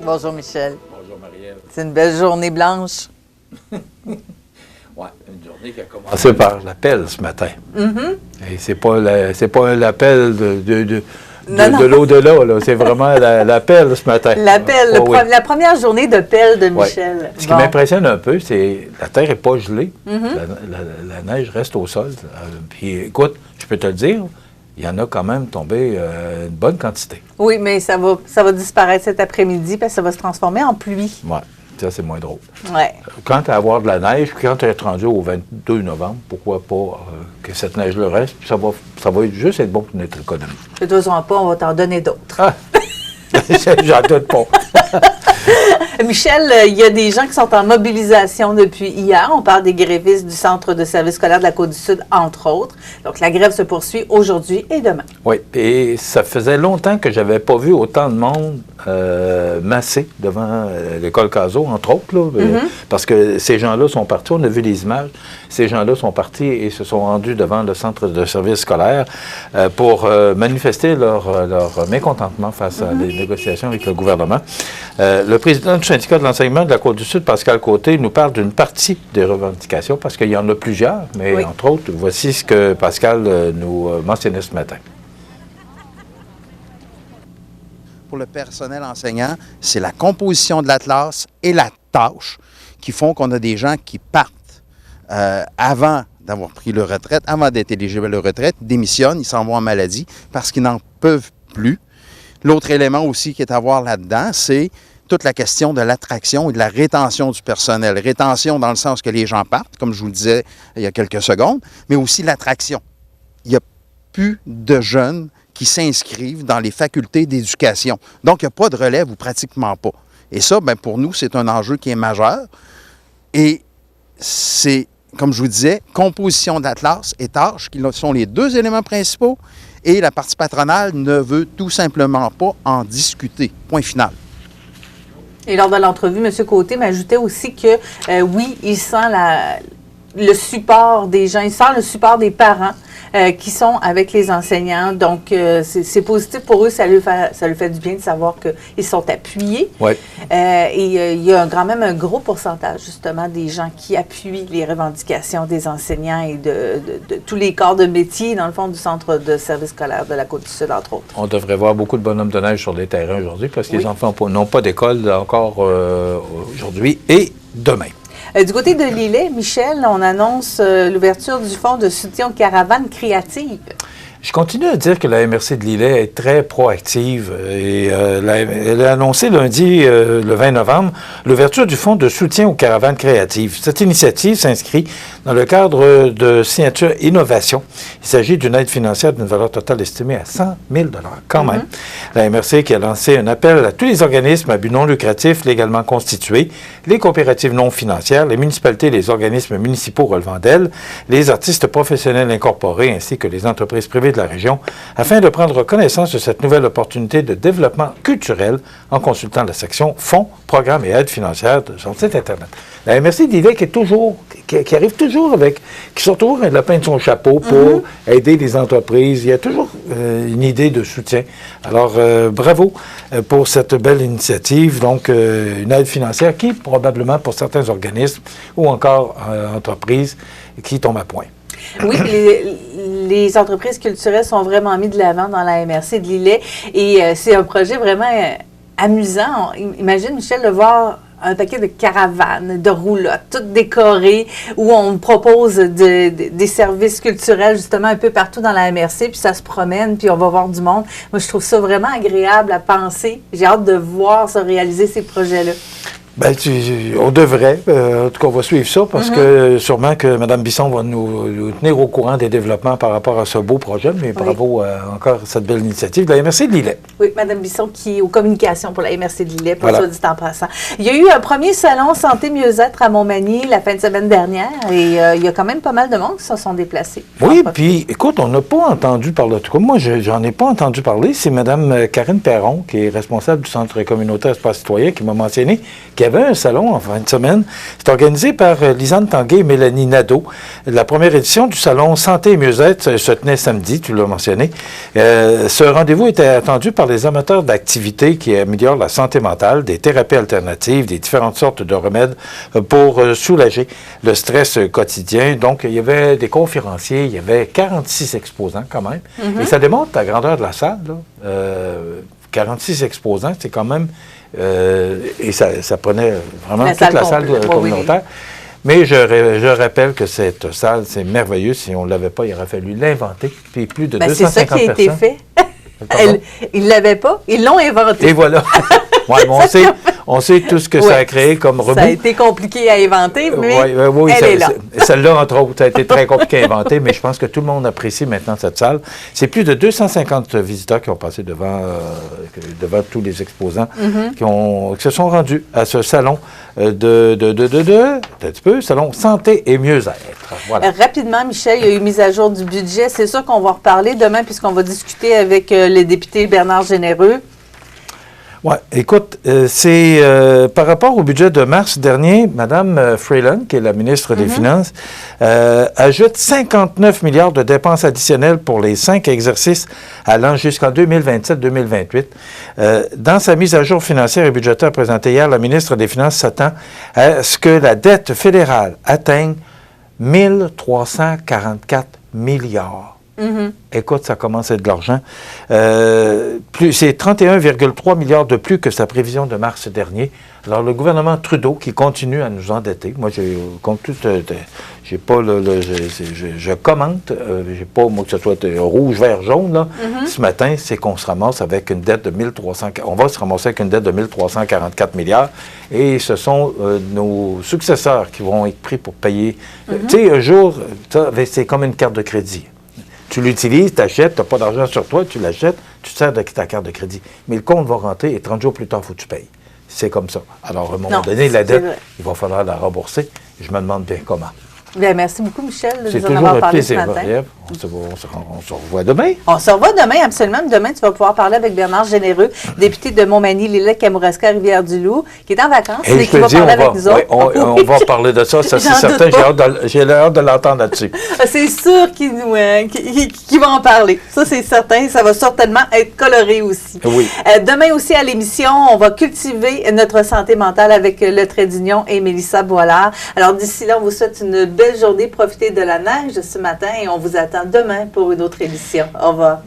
Bonjour, Michel. Bonjour, Marielle. C'est une belle journée blanche. Oui, une journée qui a commencé par l'appel ce matin. Et c'est pas l'appel de l'au-delà, là. C'est vraiment l'appel ce matin. L'appel, la première journée de pelle de Michel. Ouais. Ce qui m'impressionne un peu, c'est que la terre n'est pas gelée. La neige reste au sol. Puis écoute, je peux te le dire, il y en a quand même tombé une bonne quantité. Oui, mais ça va disparaître cet après-midi parce que ça va se transformer en pluie. Oui, ça c'est moins drôle. Ouais. Quand tu vas avoir de la neige, puis quand tu es rendu au 22 novembre, pourquoi pas que cette neige-là reste, puis ça va juste être bon pour notre économie. Ne te besoin pas, on va t'en donner d'autres. Ah! J'en doute pas. Michel, il y a des gens qui sont en mobilisation depuis hier. On parle des grévistes du Centre de service scolaire de la Côte-du-Sud, entre autres. Donc, la grève se poursuit aujourd'hui et demain. Oui, et ça faisait longtemps que je n'avais pas vu autant de monde massé devant l'école Cazot, entre autres, là, parce que ces gens-là sont partis, on a vu les images, ces gens-là sont partis et se sont rendus devant le Centre de service scolaire pour manifester leur mécontentement face à des négociations avec le gouvernement. Le président du syndicat de l'enseignement de la Côte-du-Sud, Pascal Côté, nous parle d'une partie des revendications, parce qu'il y en a plusieurs, mais entre autres, voici ce que Pascal nous mentionnait ce matin. Pour le personnel enseignant, c'est la composition de la classe et la tâche qui font qu'on a des gens qui partent avant d'avoir pris leur retraite, avant d'être éligibles à leur retraite, démissionnent, ils s'en vont en maladie parce qu'ils n'en peuvent plus. L'autre élément aussi qui est à voir là-dedans, c'est toute la question de l'attraction et de la rétention du personnel. Rétention dans le sens que les gens partent, comme je vous le disais il y a quelques secondes, mais aussi l'attraction. Il n'y a plus de jeunes qui s'inscrivent dans les facultés d'éducation. Donc, il n'y a pas de relève ou pratiquement pas. Et ça, bien, pour nous, c'est un enjeu qui est majeur. Et c'est, comme je vous disais, composition de la classe et tâches qui sont les deux éléments principaux. Et la partie patronale ne veut tout simplement pas en discuter. Point final. Et lors de l'entrevue, M. Côté m'ajoutait aussi que, oui, il sent le support des gens, il sent le support des parents qui sont avec les enseignants. Donc, c'est positif pour eux. Ça lui fait du bien de savoir qu'ils sont appuyés. Ouais. Et il y a quand même un gros pourcentage, justement, des gens qui appuient les revendications des enseignants et de tous les corps de métier, dans le fond, du Centre de service scolaire de la Côte-du-Sud, entre autres. On devrait voir beaucoup de bonhommes de neige sur les terrains aujourd'hui parce que les enfants n'ont pas d'école encore aujourd'hui et demain. Du côté de Lillet, Michel, on annonce l'ouverture du fonds de soutien aux caravanes créatives. Je continue à dire que la MRC de Lillet est très proactive et elle a annoncé lundi, le 20 novembre, l'ouverture du fonds de soutien aux caravanes créatives. Cette initiative s'inscrit dans le cadre de signature innovation. Il s'agit d'une aide financière d'une valeur totale estimée à 100 000 $ quand même. La MRC qui a lancé un appel à tous les organismes à but non lucratif légalement constitués, les coopératives non financières, les municipalités et les organismes municipaux relevant d'elles, les artistes professionnels incorporés ainsi que les entreprises privées de la région, afin de prendre connaissance de cette nouvelle opportunité de développement culturel en consultant la section Fonds, Programmes et aides financières de son site Internet. La MRC d'Lillet qui arrive toujours qui sort toujours un lapin de son chapeau pour aider les entreprises. Il y a toujours une idée de soutien. Alors, bravo pour cette belle initiative. Donc, une aide financière qui, probablement, pour certains organismes ou encore entreprises, qui tombe à point. Oui, les entreprises culturelles sont vraiment mises de l'avant dans la MRC de Lillet et c'est un projet vraiment amusant. Imagine, Michel, de voir un paquet de caravanes, de roulottes, toutes décorées, où on propose des services culturels justement un peu partout dans la MRC, puis ça se promène, puis on va voir du monde. Moi, je trouve ça vraiment agréable à penser. J'ai hâte de voir se réaliser ces projets-là. Bien, on devrait. En tout cas, on va suivre ça parce que sûrement que Mme Bisson va nous tenir au courant des développements par rapport à ce beau projet. Mais bravo encore à cette belle initiative de la MRC de Lillet. Oui, Mme Bisson qui est aux communications pour la MRC de Lillet, pour ça dit en passant. Il y a eu un premier salon santé mieux-être à Montmagny la fin de semaine dernière et il y a quand même pas mal de monde qui se sont déplacés. Oui, puis écoute, on n'a pas entendu parler. En tout cas, moi, j'en ai pas entendu parler. C'est Mme Karine Perron, qui est responsable du Centre communautaire Espace citoyen, qui m'a mentionné qu'il qu'il y avait un salon en fin de semaine. C'est organisé par Lisanne Tanguay et Mélanie Nadeau. La première édition du salon Santé et mieux-être se tenait samedi, tu l'as mentionné. Ce rendez-vous était attendu par les amateurs d'activités qui améliorent la santé mentale, des thérapies alternatives, des différentes sortes de remèdes pour soulager le stress quotidien. Donc, il y avait des conférenciers, il y avait 46 exposants quand même. Et ça démontre la grandeur de la salle, là. 46 exposants, c'est quand même... et ça prenait vraiment toute la salle communautaire. Mais je rappelle que cette salle, c'est merveilleux. Si on ne l'avait pas, il aurait fallu l'inventer. Puis plus de 250 c'est ça qui a été fait. Ils ne l'avaient pas, ils l'ont inventé. Et voilà. Ouais, on sait tout ce que ça a créé comme remous. Ça a été compliqué à inventer, mais elle est là. Celle-là, entre autres, ça a été très compliqué à inventer, mais je pense que tout le monde apprécie maintenant cette salle. C'est plus de 250 visiteurs qui ont passé devant tous les exposants qui se sont rendus à ce salon un petit peu, salon santé et mieux-être. Voilà. Rapidement, Michel, il y a eu mise à jour du budget. C'est sûr qu'on va en reparler demain puisqu'on va discuter avec le député Bernard Généreux. Oui, écoute, c'est par rapport au budget de mars dernier, Mme Freeland, qui est la ministre des Finances, ajoute 59 milliards de dépenses additionnelles pour les 5 exercices allant jusqu'en 2027-2028. Dans sa mise à jour financière et budgétaire présentée hier, la ministre des Finances s'attend à ce que la dette fédérale atteigne 1 344 milliards. Écoute, ça commence à être de l'argent. C'est 31,3 milliards de plus que sa prévision de mars dernier. Alors, le gouvernement Trudeau qui continue à nous endetter. Moi, j'ai pas je commente, j'ai pas, moi, que ce soit rouge, vert, jaune, là. Ce matin, c'est qu'on se ramasse avec une dette de 1300, on va se ramasser avec une dette de 1344 milliards et ce sont nos successeurs qui vont être pris pour payer. Tu sais, un jour, c'est comme une carte de crédit. Tu l'utilises, tu achètes, tu n'as pas d'argent sur toi, tu l'achètes, tu te sers de ta carte de crédit. Mais le compte va rentrer et 30 jours plus tard, il faut que tu payes. C'est comme ça. Alors, à un moment donné, la dette, il va falloir la rembourser. Je me demande bien comment. Bien, merci beaucoup, Michel, de nous en toujours avoir un parlé plaisir, ce matin. On se revoit demain. On se revoit demain, absolument. Demain, tu vas pouvoir parler avec Bernard Généreux, député de Montmagny, Lillec, Kamouraska, Rivière-du-Loup, qui est en vacances et qui va parler avec nous autres. On va parler de ça, c'est certain. J'ai hâte de l'entendre là-dessus. C'est sûr qu'il va en parler. Ça, c'est certain. Ça va certainement être coloré aussi. Oui. Demain aussi, à l'émission, on va cultiver notre santé mentale avec le trait d'union et Mélissa Boilard. Alors, d'ici là, on vous souhaite une belle journée. Profitez de la neige ce matin et on vous attend demain pour une autre émission. Au revoir.